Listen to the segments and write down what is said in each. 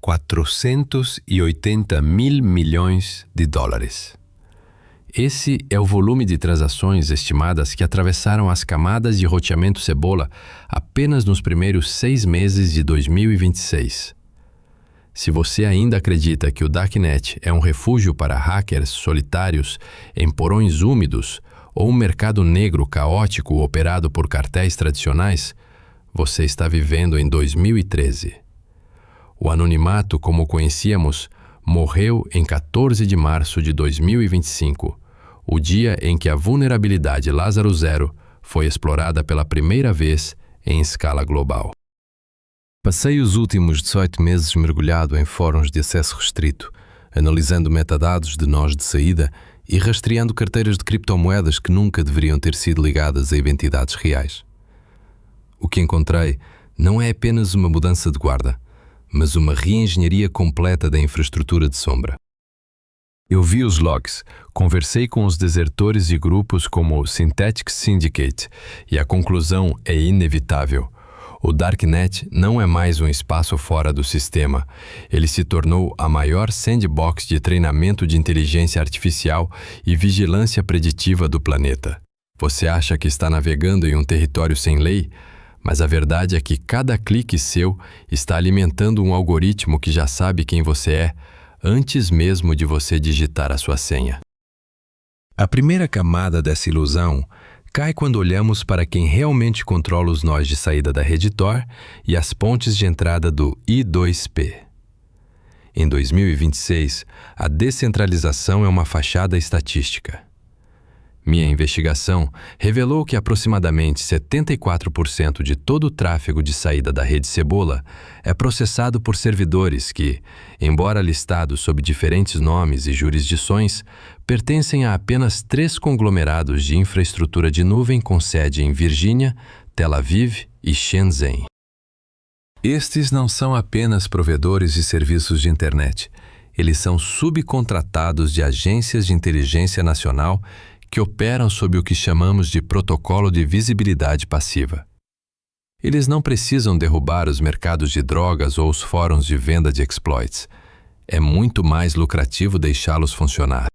480 mil milhões de dólares. Esse é o volume de transações estimadas que atravessaram as camadas de roteamento cebola apenas nos primeiros 6 meses de 2026. Se você ainda acredita que o Darknet é um refúgio para hackers solitários em porões úmidos ou um mercado negro caótico operado por cartéis tradicionais, você está vivendo em 2013. O anonimato, como o conhecíamos, morreu em 14 de março de 2025, o dia em que a vulnerabilidade Lázaro Zero foi explorada pela primeira vez em escala global. Passei os últimos 18 meses mergulhado em fóruns de acesso restrito, analisando metadados de nós de saída e rastreando carteiras de criptomoedas que nunca deveriam ter sido ligadas a identidades reais. O que encontrei não é apenas uma mudança de guarda, mas uma reengenharia completa da infraestrutura de sombra. Eu vi os logs, conversei com os desertores de grupos como o Synthetic Syndicate e a conclusão é inevitável. O Darknet não é mais um espaço fora do sistema. Ele se tornou a maior sandbox de treinamento de inteligência artificial e vigilância preditiva do planeta. Você acha que está navegando em um território sem lei? Mas a verdade é que cada clique seu está alimentando um algoritmo que já sabe quem você é, antes mesmo de você digitar a sua senha. A primeira camada dessa ilusão cai quando olhamos para quem realmente controla os nós de saída da rede Tor e as pontes de entrada do I2P. Em 2026, a descentralização é uma fachada estatística. Minha investigação revelou que aproximadamente 74% de todo o tráfego de saída da rede Cebola é processado por servidores que, embora listados sob diferentes nomes e jurisdições, pertencem a apenas 3 conglomerados de infraestrutura de nuvem com sede em Virgínia, Tel Aviv e Shenzhen. Estes não são apenas provedores de serviços de internet. Eles são subcontratados de agências de inteligência nacional que operam sob o que chamamos de protocolo de visibilidade passiva. Eles não precisam derrubar os mercados de drogas ou os fóruns de venda de exploits. É muito mais lucrativo deixá-los funcionar.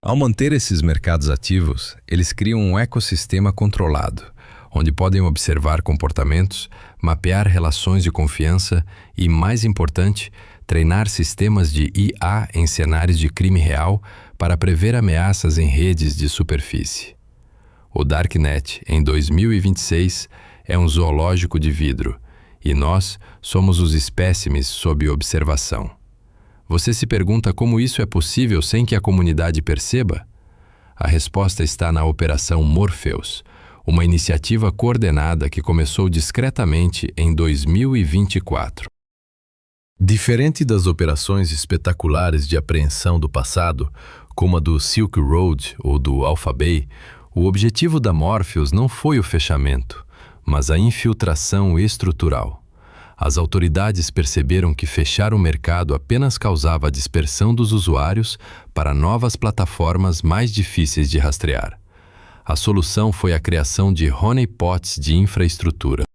Ao manter esses mercados ativos, eles criam um ecossistema controlado, onde podem observar comportamentos, mapear relações de confiança e, mais importante, treinar sistemas de IA em cenários de crime real para prever ameaças em redes de superfície. O Darknet, em 2026, é um zoológico de vidro, e nós somos os espécimes sob observação. Você se pergunta como isso é possível sem que a comunidade perceba? A resposta está na Operação Morpheus, uma iniciativa coordenada que começou discretamente em 2024. Diferente das operações espetaculares de apreensão do passado, como a do Silk Road ou do Alphabay, o objetivo da Morpheus não foi o fechamento, mas a infiltração estrutural. As autoridades perceberam que fechar o mercado apenas causava a dispersão dos usuários para novas plataformas mais difíceis de rastrear. A solução foi a criação de honeypots de infraestrutura.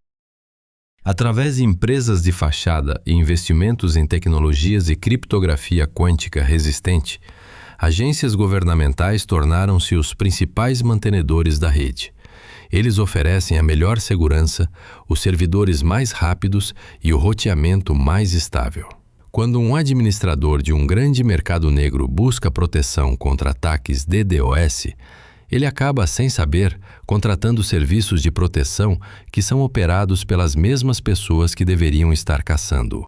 Através de empresas de fachada e investimentos em tecnologias de criptografia quântica resistente, agências governamentais tornaram-se os principais mantenedores da rede. Eles oferecem a melhor segurança, os servidores mais rápidos e o roteamento mais estável. Quando um administrador de um grande mercado negro busca proteção contra ataques DDoS, ele acaba, sem saber, contratando serviços de proteção que são operados pelas mesmas pessoas que deveriam estar caçando.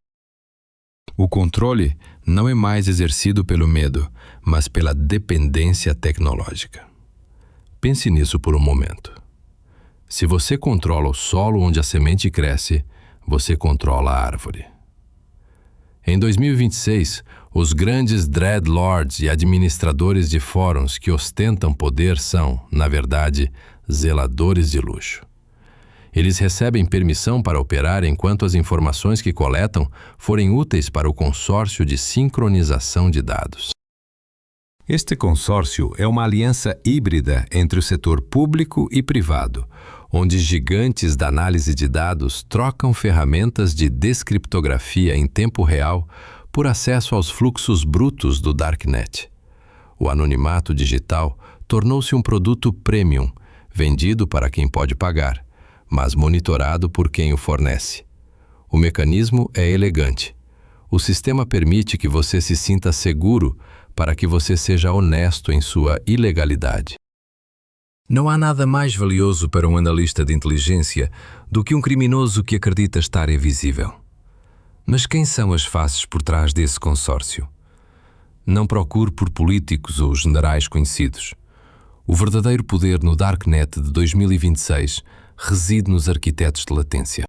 O controle não é mais exercido pelo medo, mas pela dependência tecnológica. Pense nisso por um momento. Se você controla o solo onde a semente cresce, você controla a árvore. Em 2026, os grandes dreadlords e administradores de fóruns que ostentam poder são, na verdade, zeladores de luxo. Eles recebem permissão para operar enquanto as informações que coletam forem úteis para o consórcio de sincronização de dados. Este consórcio é uma aliança híbrida entre o setor público e privado, onde gigantes da análise de dados trocam ferramentas de descriptografia em tempo real por acesso aos fluxos brutos do Darknet. O anonimato digital tornou-se um produto premium, vendido para quem pode pagar, mas monitorado por quem o fornece. O mecanismo é elegante. O sistema permite que você se sinta seguro para que você seja honesto em sua ilegalidade. Não há nada mais valioso para um analista de inteligência do que um criminoso que acredita estar invisível. Mas quem são as faces por trás desse consórcio? Não procure por políticos ou generais conhecidos. O verdadeiro poder no Darknet de 2026 reside nos arquitetos de latência.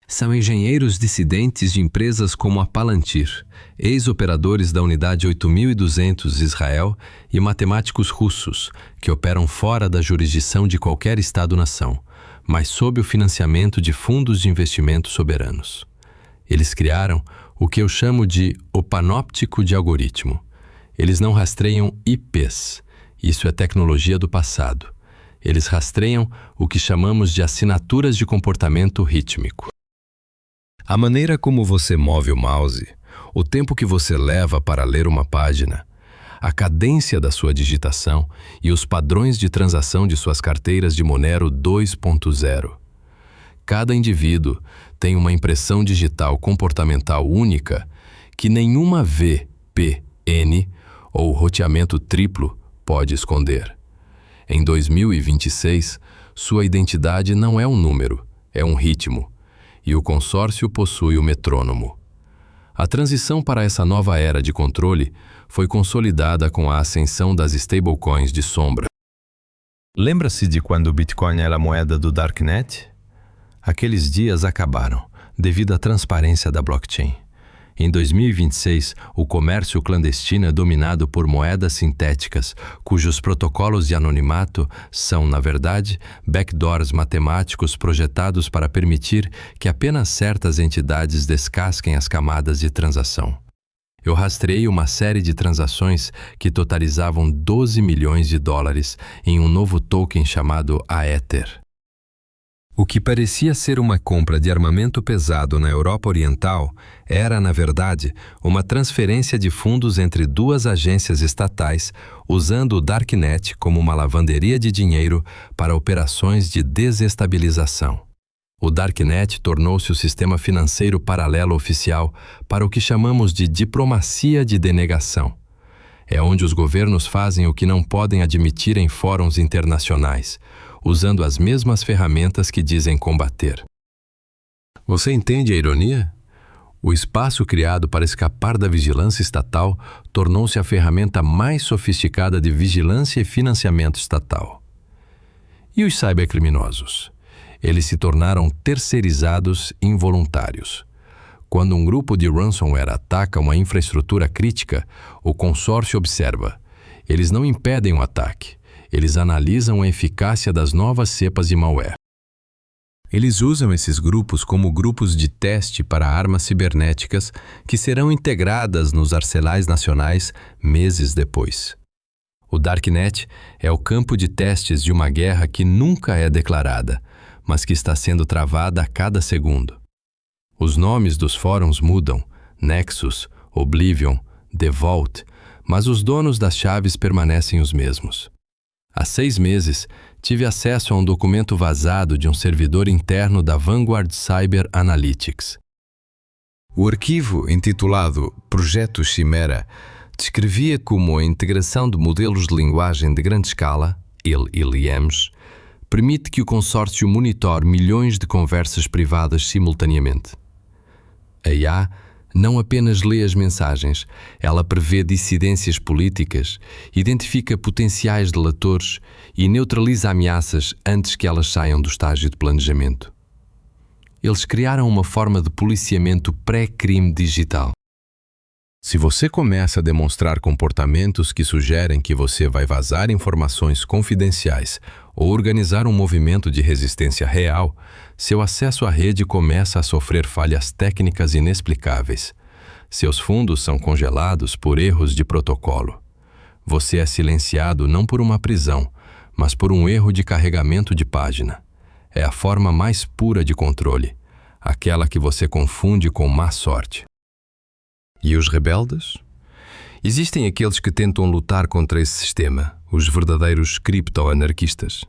São engenheiros dissidentes de empresas como a Palantir, ex-operadores da Unidade 8200 Israel e matemáticos russos que operam fora da jurisdição de qualquer Estado-nação, mas sob o financiamento de fundos de investimento soberanos. Eles criaram o que eu chamo de o panóptico de algoritmo. Eles não rastreiam IPs, isso é tecnologia do passado. Eles rastreiam o que chamamos de assinaturas de comportamento rítmico. A maneira como você move o mouse, o tempo que você leva para ler uma página, a cadência da sua digitação e os padrões de transação de suas carteiras de Monero 2.0. Cada indivíduo tem uma impressão digital comportamental única que nenhuma VPN ou roteamento triplo pode esconder. Em 2026, sua identidade não é um número, é um ritmo. E o consórcio possui o metrônomo. A transição para essa nova era de controle foi consolidada com a ascensão das stablecoins de sombra. Lembra-se de quando o Bitcoin era a moeda do Darknet? Aqueles dias acabaram, devido à transparência da blockchain. Em 2026, o comércio clandestino é dominado por moedas sintéticas, cujos protocolos de anonimato são, na verdade, backdoors matemáticos projetados para permitir que apenas certas entidades descasquem as camadas de transação. Eu rastreei uma série de transações que totalizavam 12 milhões de dólares em um novo token chamado Aether. O que parecia ser uma compra de armamento pesado na Europa Oriental era, na verdade, uma transferência de fundos entre duas agências estatais, usando o Darknet como uma lavanderia de dinheiro para operações de desestabilização. O Darknet tornou-se o sistema financeiro paralelo oficial para o que chamamos de diplomacia de denegação. É onde os governos fazem o que não podem admitir em fóruns internacionais, usando as mesmas ferramentas que dizem combater. Você entende a ironia? O espaço criado para escapar da vigilância estatal tornou-se a ferramenta mais sofisticada de vigilância e financiamento estatal. E os cybercriminosos? Eles se tornaram terceirizados involuntários. Quando um grupo de ransomware ataca uma infraestrutura crítica, o consórcio observa. Eles não impedem o ataque. Eles analisam a eficácia das novas cepas de malware. Eles usam esses grupos como grupos de teste para armas cibernéticas que serão integradas nos arsenais nacionais meses depois. O Darknet é o campo de testes de uma guerra que nunca é declarada, mas que está sendo travada a cada segundo. Os nomes dos fóruns mudam, Nexus, Oblivion, The Vault, mas os donos das chaves permanecem os mesmos. Há 6 meses, tive acesso a um documento vazado de um servidor interno da Vanguard Cyber Analytics. O arquivo, intitulado Projeto Chimera, descrevia como a integração de modelos de linguagem de grande escala, LLMs, permite que o consórcio monitore milhões de conversas privadas simultaneamente. A IA não apenas lê as mensagens, ela prevê dissidências políticas, identifica potenciais delatores e neutraliza ameaças antes que elas saiam do estágio de planejamento. Eles criaram uma forma de policiamento pré-crime digital. Se você começa a demonstrar comportamentos que sugerem que você vai vazar informações confidenciais ou organizar um movimento de resistência real, seu acesso à rede começa a sofrer falhas técnicas inexplicáveis. Seus fundos são congelados por erros de protocolo. Você é silenciado não por uma prisão, mas por um erro de carregamento de página. é a forma mais pura de controle, aquela que você confunde com má sorte. E os rebeldes? Existem aqueles que tentam lutar contra esse sistema, os verdadeiros criptoanarquistas.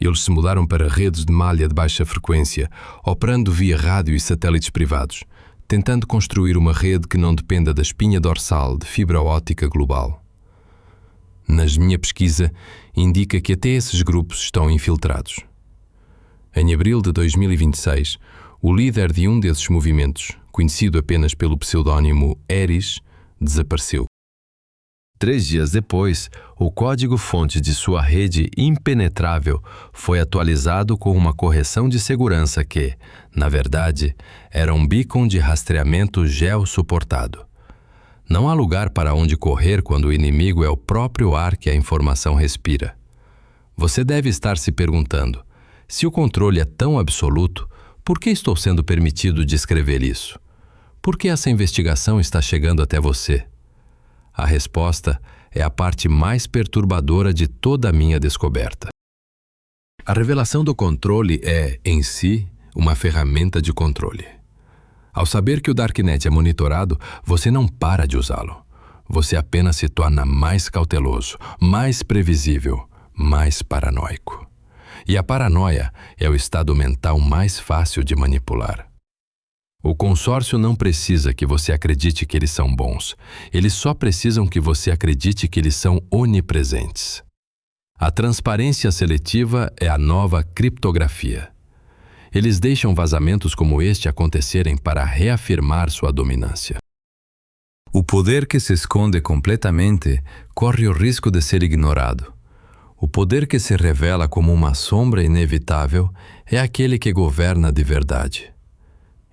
Eles se mudaram para redes de malha de baixa frequência, operando via rádio e satélites privados, tentando construir uma rede que não dependa da espinha dorsal de fibra óptica global. Na minha pesquisa, indica que até esses grupos estão infiltrados. Em abril de 2026, o líder de um desses movimentos, conhecido apenas pelo pseudônimo Eris, desapareceu. 3 dias depois, o código-fonte de sua rede impenetrável foi atualizado com uma correção de segurança que, na verdade, era um beacon de rastreamento geossuportado. Não há lugar para onde correr quando o inimigo é o próprio ar que a informação respira. Você deve estar se perguntando, se o controle é tão absoluto, por que estou sendo permitido descrever isso? Por que essa investigação está chegando até você? A resposta é a parte mais perturbadora de toda a minha descoberta. A revelação do controle é, em si, uma ferramenta de controle. Ao saber que o Darknet é monitorado, você não para de usá-lo. Você apenas se torna mais cauteloso, mais previsível, mais paranoico. E a paranoia é o estado mental mais fácil de manipular. O consórcio não precisa que você acredite que eles são bons. Eles só precisam que você acredite que eles são onipresentes. A transparência seletiva é a nova criptografia. Eles deixam vazamentos como este acontecerem para reafirmar sua dominância. O poder que se esconde completamente corre o risco de ser ignorado. O poder que se revela como uma sombra inevitável é aquele que governa de verdade.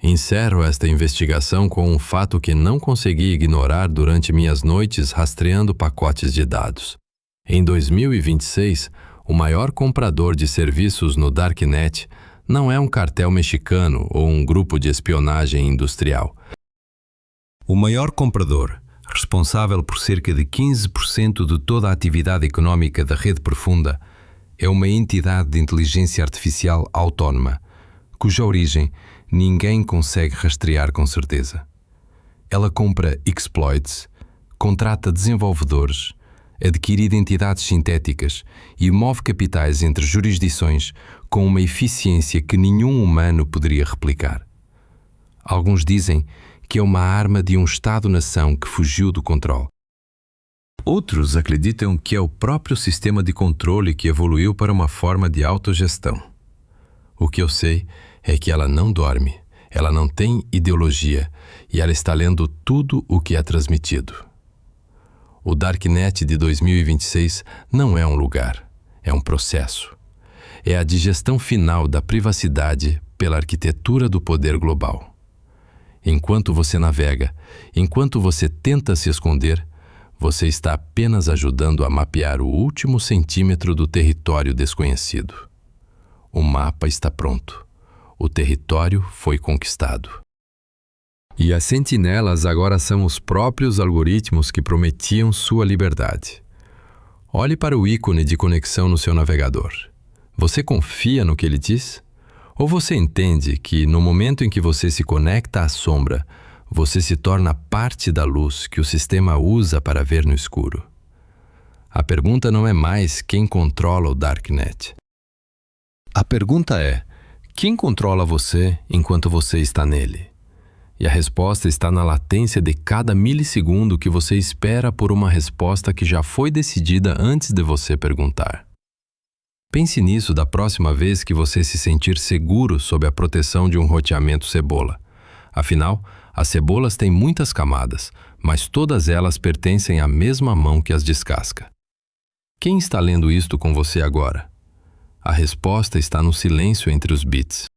Encerro esta investigação com um fato que não consegui ignorar durante minhas noites rastreando pacotes de dados. Em 2026, o maior comprador de serviços no Darknet não é um cartel mexicano ou um grupo de espionagem industrial. O maior comprador, responsável por cerca de 15% de toda a atividade econômica da rede profunda, é uma entidade de inteligência artificial autónoma, cuja origem ninguém consegue rastrear com certeza. Ela compra exploits, contrata desenvolvedores, adquire identidades sintéticas e move capitais entre jurisdições com uma eficiência que nenhum humano poderia replicar. Alguns dizem que é uma arma de um Estado-nação que fugiu do controle. Outros acreditam que é o próprio sistema de controle que evoluiu para uma forma de autogestão. O que eu sei é que ela não dorme, ela não tem ideologia e ela está lendo tudo o que é transmitido. O Darknet de 2026 não é um lugar, é um processo. É a digestão final da privacidade pela arquitetura do poder global. Enquanto você navega, enquanto você tenta se esconder, você está apenas ajudando a mapear o último centímetro do território desconhecido. O mapa está pronto. O território foi conquistado. E as sentinelas agora são os próprios algoritmos que prometiam sua liberdade. Olhe para o ícone de conexão no seu navegador. Você confia no que ele diz? Ou você entende que, no momento em que você se conecta à sombra, você se torna parte da luz que o sistema usa para ver no escuro? A pergunta não é mais quem controla o Darknet. A pergunta é: quem controla você enquanto você está nele? E a resposta está na latência de cada milissegundo que você espera por uma resposta que já foi decidida antes de você perguntar. Pense nisso da próxima vez que você se sentir seguro sob a proteção de um roteamento cebola. Afinal, as cebolas têm muitas camadas, mas todas elas pertencem à mesma mão que as descasca. Quem está lendo isto com você agora? A resposta está no silêncio entre os bits.